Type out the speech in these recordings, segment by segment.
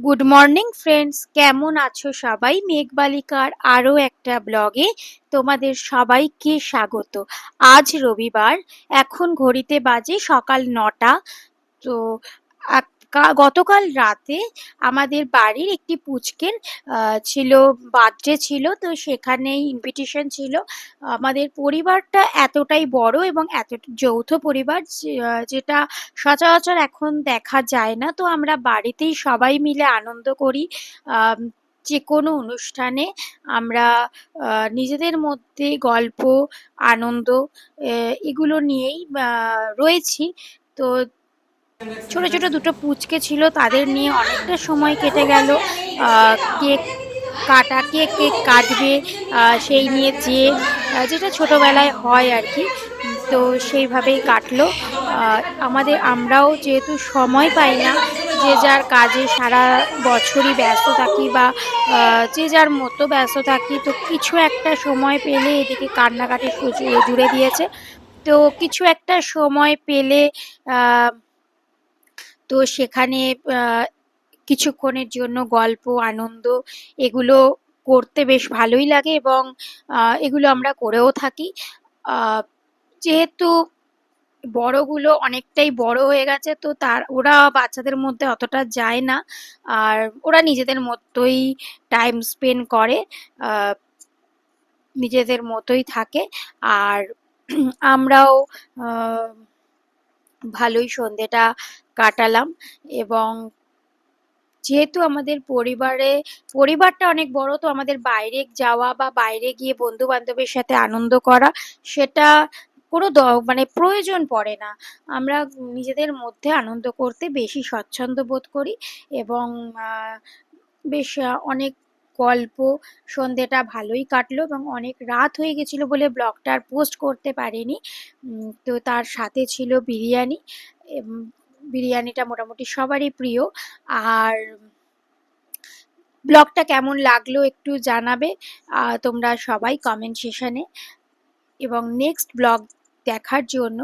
Good morning friends, কেমন আছো সবাই? মেঘবালিকার আরও একটা ব্লগে তোমাদের সবাইকে স্বাগত। আজ রবিবার, এখন ঘড়িতে বাজে সকাল 9টা। তো গতকাল রাতে আমাদের বাড়ির একটি পুচকের ছিল, বার্থডে ছিল। তো সেখানেই ইনভিটেশন ছিল। আমাদের পরিবারটা এতটাই বড় এবং এত যৌথ পরিবার যেটা সচরাচর এখন দেখা যায় না। তো আমরা বাড়িতেই সবাই মিলে আনন্দ করি। আম, যে কোনো অনুষ্ঠানে আমরা নিজেদের মধ্যে গল্প, আনন্দ এগুলো নিয়েই রয়েছি। তো ছোট ছোট দুটো পুচকে ছিল, তাদের নিয়ে অনেকটা সময় কেটে গেল। কেক কাটা, কে কেক কাটবে সেই নিয়ে যেটা ছোটবেলায় হয় আর কি। তো সেইভাবেই কাটলো। আমরাও যেহেতু সময় পাই না, যে যার কাজে সারা বছরই ব্যস্ত থাকি বা যে যার মতো ব্যস্ত থাকি, তো কিছু একটা সময় পেলে এদিকে কান্নাকাটি জুড়ে দিয়েছে। তো কিছু একটা সময় পেলে আহ তো সেখানে আহ, কিছুক্ষণের জন্য গল্প, আনন্দ এগুলো করতে বেশ ভালোই লাগে এবং এগুলো আমরা করেও থাকি। আহ, যেহেতু বড়গুলো অনেকটাই বড় হয়ে গেছে, তো ওরা বাচ্চাদের মধ্যে অতটা যায় না। আর ওরা নিজেদের মতোই টাইম স্পেন্ড করে, আহ, নিজেদের মতোই থাকে। আর আমরাও আহ, ভালোই সন্ধেটা কাটালাম। এবং যেহেতু আমাদের পরিবারটা অনেক বড়, তো আমাদের বাইরে যাওয়া বা বাইরে গিয়ে বন্ধু বান্ধবের সাথে আনন্দ করা, সেটা কোনো মানে প্রয়োজন পড়ে না। আমরা নিজেদের মধ্যে আনন্দ করতে বেশি স্বচ্ছন্দ বোধ করি। এবং বেশ অনেক গল্প, সন্ধেটা ভালোই কাটলো এবং অনেক রাত হয়ে গেছিল বলে ব্লগটা আর পোস্ট করতে পারিনি। তো তার সাথে ছিল বিরিয়ানি। উম, বিরিয়ানিটা মোটামুটি সবারই প্রিয়। আর ব্লগটা কেমন লাগলো একটু জানাবে তোমরা সবাই কমেন্ট সেশনে। এবং নেক্সট ব্লগ দেখার জন্য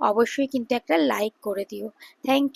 অবশ্যই কিন্তু একটা লাইক করে দিও। Thank you.